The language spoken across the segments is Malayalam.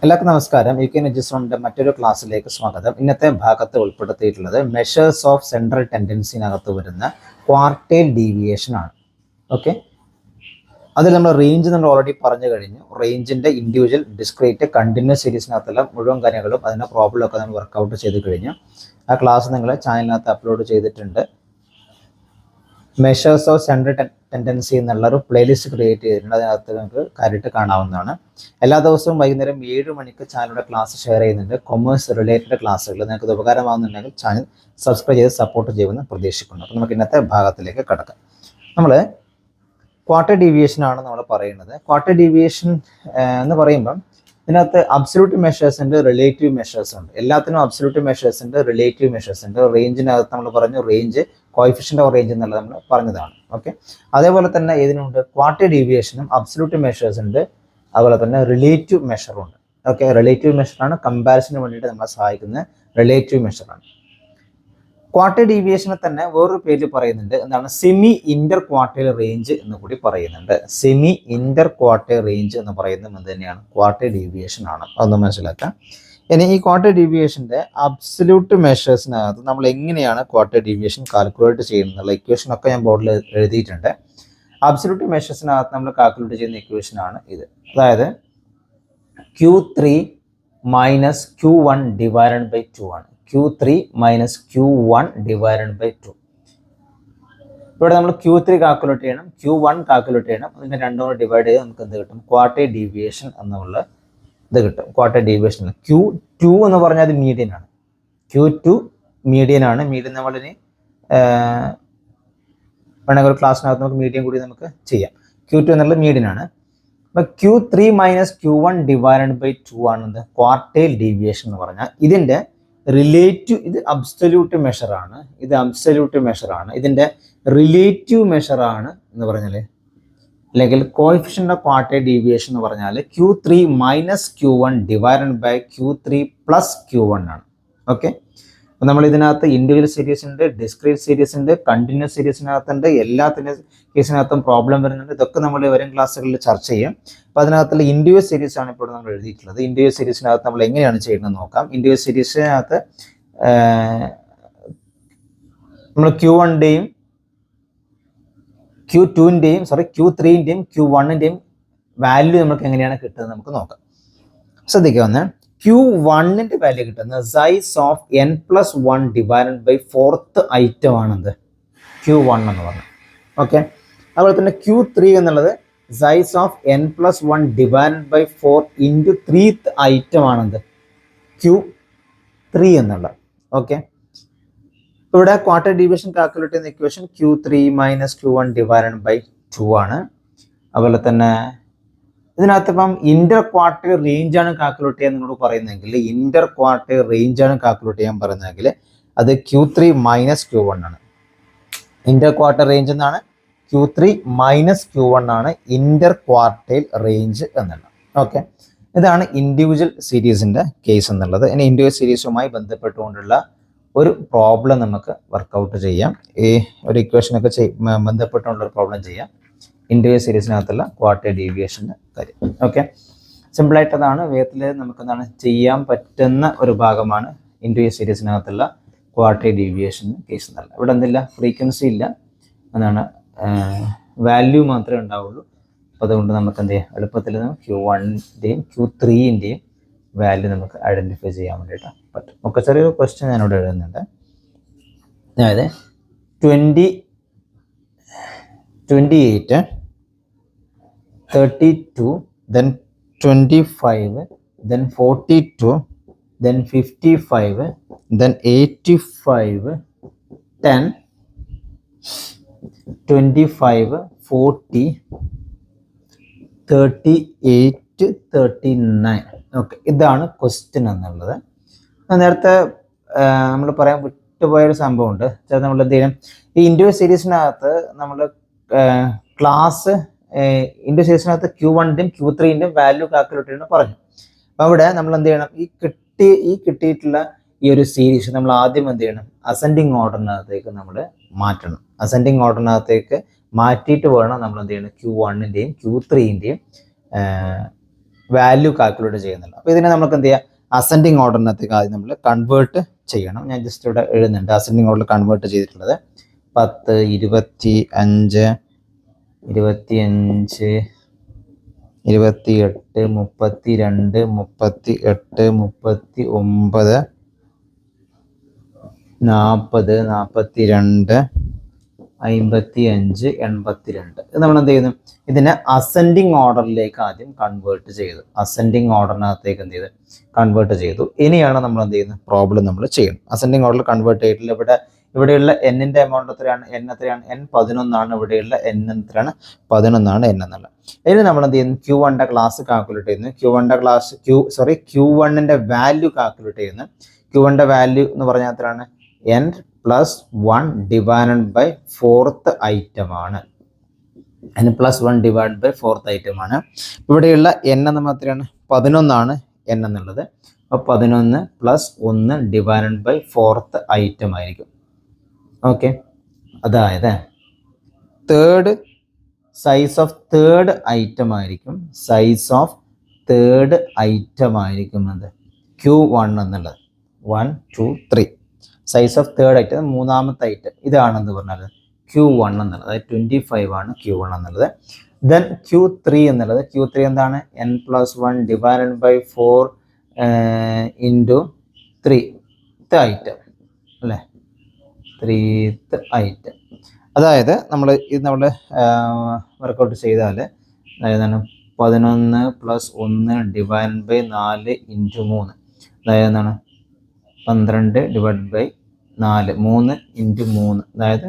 എല്ലാവർക്കും നമസ്കാരം. യുകെഎൻജിസ്ട്രോമിന്റെ മറ്റൊരു ക്ലാസ്സിലേക്ക് സ്വാഗതം. ഇന്നത്തെ ഭാഗത്ത് ഉൾപ്പെടുത്തിയിട്ടുള്ളത് മെഷേഴ്സ് ഓഫ് സെൻട്രൽ ടെൻഡൻസിനകത്ത് വരുന്ന ക്വാർട്ടൈൽ ഡീവിയേഷൻ ആണ്. ഓക്കെ, അതിൽ നമ്മൾ റേഞ്ച് നമ്മൾ ഓൾറെഡി പറഞ്ഞു കഴിഞ്ഞു. റേഞ്ചിന്റെ ഇൻഡിവിജ്വൽ, ഡിസ്ക്രീറ്റ്, കണ്ടിന്യൂസ് സീരീസിനകത്തുള്ള മുഴുവൻ കാര്യങ്ങളും അതിൻ്റെ പ്രോബ്ലം ഒക്കെ നമ്മൾ വർക്കൗട്ട് ചെയ്ത് കഴിഞ്ഞു. ആ ക്ലാസ് നിങ്ങൾ ചാനലിനകത്ത് അപ്ലോഡ് ചെയ്തിട്ടുണ്ട്. മെഷേഴ്സ് ഓഫ് സെൻട്രൽ ടെൻഡൻസി എന്നുള്ള ഒരു പ്ലേലിസ്റ്റ് ക്രിയേറ്റ് ചെയ്തിട്ടുണ്ട്. അതിനകത്ത് നിങ്ങൾക്ക് കാര്യമായിട്ട് കാണാവുന്നതാണ്. എല്ലാ ദിവസവും വൈകുന്നേരം 7 മണിക്ക് ചാനലിൻ്റെ ക്ലാസ് ഷെയർ ചെയ്യുന്നുണ്ട്. കൊമേഴ്സ് റിലേറ്റഡ് ക്ലാസ്സുകൾ നിങ്ങൾക്ക് ഇത് ഉപകാരമാകുന്നുണ്ടെങ്കിൽ ചാനൽ സബ്സ്ക്രൈബ് ചെയ്ത് സപ്പോർട്ട് ചെയ്യുമെന്ന് പ്രതീക്ഷിക്കുന്നു. അപ്പോൾ നമുക്ക് ഇന്നത്തെ ഭാഗത്തിലേക്ക് കടക്കാം. നമ്മൾ ക്വാർട്ടർ ഡീവിയേഷൻ ആണ് നമ്മൾ പറയുന്നത്. ക്വാർട്ടർ ഡീവിയേഷൻ എന്ന് പറയുമ്പം ഇതിനകത്ത് അബ്സല്യൂട്ട് മെഷേഴ്സ് ഉണ്ട്, റിലേറ്റീവ് മെഷേഴ്സ് ഉണ്ട്. എല്ലാത്തിനും അബ്സല്യൂട്ട് മെഷേഴ്സ് ഉണ്ട്, റിലേറ്റീവ് മെഷേഴ്സ് ഉണ്ട്. റേഞ്ചിനകത്ത് നമ്മൾ പറഞ്ഞു റേഞ്ച്, കോയിഫിഷ്യൻ്റ് ഓഫ് റേഞ്ച് എന്നുള്ളത് നമ്മൾ പറഞ്ഞതാണ്. ഓക്കെ, അതേപോലെ തന്നെ ഇതിനുണ്ട് ക്വാർട്ടർ ഡീവിയേഷനും അബ്സല്യൂട്ട് മെഷേഴ്സ് ഉണ്ട്, അതുപോലെ തന്നെ റിലേറ്റീവ് മെഷറും ഉണ്ട്. ഓക്കെ, റിലേറ്റീവ് മെഷറാണ് കമ്പാരിസണിന് വേണ്ടിയിട്ട് നമ്മളെ സഹായിക്കുന്ന റിലേറ്റീവ് മെഷറാണ്. ക്വാർട്ടർ ഡീവിയേഷനെ തന്നെ വേറൊരു പേര് പറയുന്നുണ്ട്, എന്താണ് സെമി ഇന്റർ ക്വാർട്ടൈൽ റേഞ്ച് എന്ന് കൂടി പറയുന്നുണ്ട്. സെമി ഇന്റർ ക്വാർട്ടൈൽ റേഞ്ച് എന്ന് പറയുന്നത് എന്ത് തന്നെയാണ്? ക്വാർട്ടർ ഡീവിയേഷൻ ആണ്. അതൊന്ന് മനസ്സിലാക്കാം. ഇനി ഈ ക്വാർട്ടർ ഡീവിയേഷൻ്റെ അബ്സല്യൂട്ട് മെഷേഴ്സിനകത്ത് നമ്മൾ എങ്ങനെയാണ് ക്വാർട്ടർ ഡീവിയേഷൻ കാൽക്കുലേറ്റ് ചെയ്യുന്നുള്ള ഇക്വേഷൻ ഒക്കെ ഞാൻ ബോർഡിൽ എഴുതിയിട്ടുണ്ട്. അബ്സല്യൂട്ട് മെഷേഴ്സിനകത്ത് നമ്മൾ കാൽക്കുലേറ്റ് ചെയ്യുന്ന ഇക്വേഷനാണ് ഇത്. അതായത് Q3 minus Q1 divided by 2 ആണ്. Q3 minus Q1 divided by 2. ഇവിടെ നമ്മൾ Q3 കാൽക്കുലേറ്റ് ചെയ്യണം, Q1 കാൽക്കുലേറ്റ് ചെയ്യണം. അതിനെ രണ്ടും കൂടെ ഡിവൈഡ് ചെയ്ത് നമുക്ക് എന്ത് കിട്ടും? ക്വാർട്ടർ ഡീവിയേഷൻ എന്നുള്ള ഇത് കിട്ടും. ക്വാർട്ടർ ഡീവിയേഷൻ Q2 എന്ന് പറഞ്ഞാൽ അത് മീഡിയൻ ആണ്. Q2 മീഡിയൻ ആണ്. മീഡിയൻ നമ്മളിനി വേണമെങ്കിൽ ഒരു ക്ലാസ്സിനകത്ത് നമുക്ക് മീഡിയൻ കൂടി നമുക്ക് ചെയ്യാം. Q2 എന്നുള്ളത് മീഡിയൻ ആണ്. അപ്പോൾ Q3 minus Q1 divided by 2 ആണെന്ത്? ക്വാർട്ടൈൽ ഡീവിയേഷൻ എന്ന് പറഞ്ഞാൽ ഇതിൻ്റെ റിലേറ്റീവ്, ഇത് അബ്സല്യൂട്ട് മെഷറാണ്, ഇത് അബ്സല്യൂട്ട് മെഷറാണ്. ഇതിൻ്റെ റിലേറ്റീവ് മെഷറാണ് എന്ന് പറഞ്ഞാൽ, അല്ലെങ്കിൽ കോയിഫിഷ്യൻ്റ് ഓഫ് ക്വാർട്ടൈൽ ഡീവിയേഷൻ എന്ന് പറഞ്ഞാൽ Q3 minus Q1 divided by Q3 plus Q1 ആണ്. ഓക്കെ, അപ്പോൾ നമ്മൾ ഇതിനകത്ത് ഇൻഡിവിജ്വൽ സീരീസ് ഉണ്ട്, ഡിസ്ക്രീറ്റ് സീരീസ് ഉണ്ട്, കണ്ടിന്യൂസ് സീരീസിനകത്തുണ്ട്. എല്ലാത്തിൻ്റെ കേസിനകത്തും പ്രോബ്ലം വരുന്നുണ്ട്. ഇതൊക്കെ നമ്മൾ വരും ക്ലാസ്സുകളിൽ ചർച്ച ചെയ്യും. അപ്പോൾ അതിനകത്തുള്ള ഇൻഡിവിജ്വൽ സീരീസ് ആണ് ഇപ്പോൾ നമ്മൾ എഴുതിയിട്ടുള്ളത്. ഇൻഡിവിജ്വൽ സീരീസിനകത്ത് നമ്മൾ എങ്ങനെയാണ് ചെയ്യുന്നത് നോക്കാം. ഇൻഡിവിജ്വൽ സീരീസിനകത്ത് നമ്മൾ Q1ൻ്റെയും Q2ൻ്റെയും Q3ൻ്റെയും Q1ൻ്റെയും വാല്യൂ നമുക്ക് എങ്ങനെയാണ് കിട്ടുന്നത് നമുക്ക് നോക്കാം. ശ്രദ്ധിക്കുക, ഒന്ന് Q1ൻ്റെ വാല്യൂ കിട്ടുന്നത് size of n+1 divided by 4th item ആണെന്ത്? Q1 എന്ന് പറഞ്ഞത്. ഓക്കെ, അതുപോലെ തന്നെ Q3 എന്നുള്ളത് size of n+1 divided by 4 into 3th item ആണെന്ത്? Q3 എന്നുള്ളത്. ഓക്കെ, ഇവിടെ ക്വാർട്ടർ ഡീവിയേഷൻ കാൽക്കുലേറ്റ് ചെയ്യുന്ന equation Q3 minus Q1 divided by 2 ആണ്. അതുപോലെ തന്നെ ഇതിനകത്ത് ഇപ്പം ഇന്റർ ക്വാർട്ടർ റേഞ്ച് ആണ് കാൽക്കുലേറ്റ് ചെയ്യാൻ നിങ്ങളോട് പറയുന്നതെങ്കിൽ, ഇന്റർ ക്വാർട്ടർ റേഞ്ച് ആണ് കാൽക്കുലേറ്റ് ചെയ്യാൻ പറയുന്നതെങ്കിൽ അത് Q3 മൈനസ് Q1 ആണ്. ഇന്റർ ക്വാർട്ടർ റേഞ്ച് എന്നാണ്, Q3 മൈനസ് Q1 ആണ് ഇന്റർ ക്വാർട്ടൈൽ റേഞ്ച് എന്നുള്ളത്. ഓക്കെ, ഇതാണ് ഇൻഡിവിജ്വൽ സീരീസിൻ്റെ കേസ് എന്നുള്ളത്. ഇനി ഇൻഡിവിജ്വൽ സീരീസുമായി ബന്ധപ്പെട്ടുകൊണ്ടുള്ള ഒരു പ്രോബ്ലം നമുക്ക് വർക്കൗട്ട് ചെയ്യാം. ഈ ഒരു ഇക്വേഷനൊക്കെ ബന്ധപ്പെട്ടുകൊണ്ടുള്ള ഒരു പ്രോബ്ലം ചെയ്യാം. ഇൻഡിവിജ്വൽ സീരീസിനകത്തുള്ള ക്വാർട്ടർ ഡീവിയേഷൻ്റെ കാര്യം. ഓക്കെ, സിമ്പിളായിട്ട് അതാണ് വേഗത്തിൽ നമുക്ക് എന്താണ് ചെയ്യാൻ പറ്റുന്ന ഒരു ഭാഗമാണ് ഇൻഡിവിജ്വൽ സീരീസിനകത്തുള്ള ക്വാർട്ടർ ഡീവിയേഷൻ കേസ് എന്നല്ല. ഇവിടെ എന്തില്ല, ഫ്രീക്വൻസി ഇല്ല, എന്നാണ് വാല്യൂ മാത്രമേ ഉണ്ടാവുള്ളൂ. അപ്പോൾ അതുകൊണ്ട് നമുക്ക് എന്ത് ചെയ്യാം, എളുപ്പത്തിൽ Q1ൻ്റെയും Q3ൻ്റെയും വാല്യൂ നമുക്ക് ഐഡൻറ്റിഫൈ ചെയ്യാൻ വേണ്ടിയിട്ട് പറ്റും. ഒക്കെ ചെറിയൊരു ക്വസ്റ്റ്യൻ ഞാനിവിടെ എഴുതുന്നുണ്ട്. അതായത് 28, 32, then 25, then 42, then 55, then 85, 10, 25, 40, 38, 39. Okay, ഇതാണ് ക്വസ്റ്റ്യൻ എന്നുള്ളത്. നേരത്തെ നമ്മൾ പറയാൻ വിട്ടുപോയൊരു സംഭവമുണ്ട്. നമ്മൾ എന്ത് ചെയ്യണം, ഈ ഇൻഡിവിജ്വൽ സീരീസിനകത്ത് നമ്മൾ ക്ലാസ് ഇൻഡിവിജ്വൽ സീരീസിനകത്ത് Q1ൻ്റെയും Q3ൻ്റെയും വാല്യൂ കാൽക്കുലേറ്റ് ചെയ്യണമെന്ന് പറഞ്ഞു. അപ്പോൾ അവിടെ നമ്മൾ എന്ത് ചെയ്യണം, ഈ കിട്ടിയിട്ടുള്ള ഈ ഒരു സീരീസ് നമ്മൾ ആദ്യം എന്ത് ചെയ്യണം, അസെൻഡിങ് ഓർഡറിനകത്തേക്ക് നമ്മൾ മാറ്റണം. അസെൻഡിങ് ഓർഡറിനകത്തേക്ക് മാറ്റിയിട്ട് വേണം നമ്മൾ എന്ത് ചെയ്യണം, Q1ൻ്റെയും Q3ൻ്റെയും വാല്യൂ കാൽക്കുലേറ്റ് ചെയ്യുന്നുള്ളൂ. അപ്പോൾ ഇതിനെ നമുക്ക് എന്ത് ചെയ്യാം, അസെൻഡിങ് ഓർഡറിനകത്തേക്ക് ആദ്യം നമ്മൾ കൺവേർട്ട് ചെയ്യണം. ഞാൻ ജസ്റ്റ് ഇവിടെ എഴുതുന്നുണ്ട് അസെൻഡിങ് ഓർഡറിൽ കൺവേർട്ട് ചെയ്തിട്ടുള്ളത് 10, 25, 25, 28, 32, 38, 39, 40, 42, 55, 82. ഇത് നമ്മൾ എന്ത് ചെയ്യുന്നു, ഇതിനെ അസെൻഡിങ് ഓർഡറിലേക്ക് ആദ്യം കൺവേർട്ട് ചെയ്തു. അസെൻഡിങ് ഓർഡറിനകത്തേക്ക് എന്ത് ചെയ്ത് കൺവേർട്ട് ചെയ്തു. ഇനിയാണ് നമ്മൾ എന്ത് ചെയ്യുന്നത്, പ്രോബ്ലം നമ്മൾ ചെയ്യണം. അസെൻഡിങ് ഓർഡറിൽ കൺവേർട്ട് ചെയ്തിട്ടില്ല. ഇവിടെയുള്ള എന്നിൻ്റെ എമൗണ്ട് എത്രയാണ്, എത്രയാണ്, N11. ഇവിടെയുള്ള എത്രയാണ്, 11 N എന്നുള്ളത്. ഇനി നമ്മൾ എന്ത് ചെയ്യുന്നു, Q1ൻ്റെ ക്ലാസ് കാൽക്കുലേറ്റ് ചെയ്യുന്നു. Q1ൻ്റെ വാല്യൂ കാൽക്കുലേറ്റ് ചെയ്യുന്നു. Q1ൻ്റെ വാല്യൂ എന്ന് പറഞ്ഞാൽ എത്രയാണ്, N+1 divided by 4th item ആണ്. N+1 divide by 4th item ആണ്. ഇവിടെയുള്ള N നമ്മൾ എത്രയാണ്, 11 N എന്നുള്ളത്. അപ്പോൾ 11 + 1 ഡിവൈഡഡ് ബൈ 4th ഐറ്റം ആയിരിക്കും. ഓക്കെ, അതായത് സൈസ് ഓഫ് തേർഡ് ഐറ്റം ആയിരിക്കും. സൈസ് ഓഫ് തേർഡ് ഐറ്റം ആയിരിക്കും അത് Q1 എന്നുള്ളത്. 1, 2, 3 സൈസ് ഓഫ് തേർഡ് ഐറ്റം, മൂന്നാമത്തെ ഐറ്റം ഇതാണെന്ന് പറഞ്ഞാൽ Q1 എന്നുള്ളത്. അതായത് 25 Q1 എന്നുള്ളത്. ദെൻ Q3 എന്നുള്ളത്, Q3 എന്താണ്, N+1 divided by 4 into 3th item അല്ലേ, 3th ഐറ്റം. അതായത് ഇത് നമ്മൾ വർക്കൗട്ട് ചെയ്താൽ അതായത് 11 + 1 ഡിവൈഡ് ബൈ 4 ഇൻറ്റു 3, അതായത് എന്താണ് 12 ഡിവൈഡ് ബൈ 4, 3 ഇൻറ്റു 3, അതായത്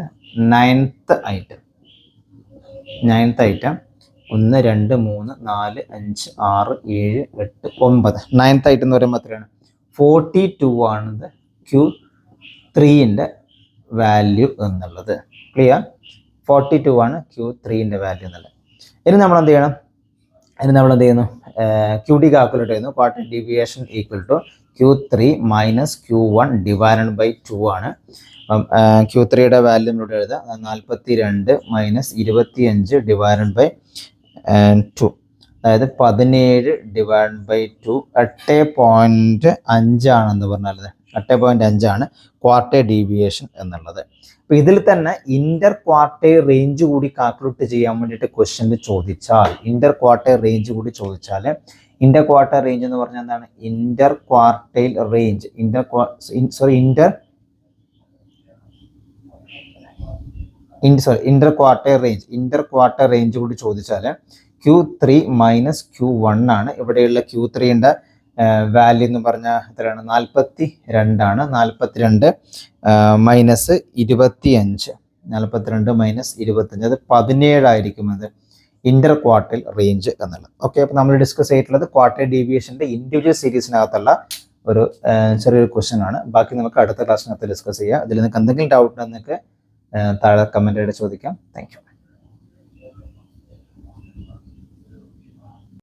9th ഐറ്റം. 1, 2, 3, 4, 5, 6, 7, 8, 9. 9th ഐറ്റം എന്ന് പറയുമ്പോൾ എത്രയാണ്, 42 ആണിത് Q3ൻ്റെ വാല്യൂ എന്നുള്ളത്. ക്ലിയർ, 42 Q3ൻ്റെ വാല്യൂ എന്നുള്ളത്. ഇനി നമ്മൾ എന്ത് ചെയ്യുന്നു, QD കാൽക്കുലേറ്റ് ചെയ്യുന്നു. Quarter deviation equal to Q3 - Q1 divided by 2 ആണ്. അപ്പം Q3യുടെ വാല്യൂ നമ്മളിവിടെ എഴുതാം, 42 - 25 ഡിവൈഡഡ് ബൈ 2, അതായത് 17 ഡിവൈഡ് ബൈ 2, 8.5 ആണെന്ന് പറഞ്ഞാൽ 8.5 ക്വാർട്ടർ ഡീവിയേഷൻ എന്നുള്ളത്. അപ്പോൾ ഇതിൽ തന്നെ ഇന്റർ ക്വാർട്ടൈൽ റേഞ്ച് കൂടി കാൽക്കുലേറ്റ് ചെയ്യാൻ വേണ്ടിയിട്ട് ക്വസ്റ്റ്യൻ ചോദിച്ചാൽ, ഇന്റർ ക്വാർട്ടൈൽ റേഞ്ച് കൂടി ചോദിച്ചാൽ, ഇന്റർ ക്വാർട്ടൈൽ റേഞ്ച് എന്ന് പറഞ്ഞാൽ എന്താണ്, Inter quartile range Inter quartile range കൂടി ചോദിച്ചാൽ Q3 - Q1 ആണ്. ഇവിടെയുള്ള Q3ൻ്റെ വാല്യൂ എന്ന് പറഞ്ഞാൽ എത്രയാണ്, 42 42 - 25, 42 - 25, അത് 17 ആയിരിക്കും അത് ഇന്റർ ക്വാർട്ടൈൽ റേഞ്ച് എന്നുള്ളത്. ഓക്കെ, അപ്പോൾ നമ്മൾ ഡിസ്കസ് ചെയ്തിട്ടുള്ളത് ക്വാർട്ടൈൽ ഡീവിയേഷൻ്റെ ഇൻഡിവിജ്വൽ സീരീസിനകത്തുള്ള ഒരു ചെറിയൊരു ക്വസ്റ്റ്യൻ ആണ്. ബാക്കി നമുക്ക് അടുത്ത ക്ലാസ്സിനകത്ത് ഡിസ്കസ് ചെയ്യാം. അതിൽ നിങ്ങൾക്ക് എന്തെങ്കിലും ഡൗട്ട് ഉണ്ടെന്നൊക്കെ താഴെ കമൻറ്റായിട്ട് ചോദിക്കാം. Thank you.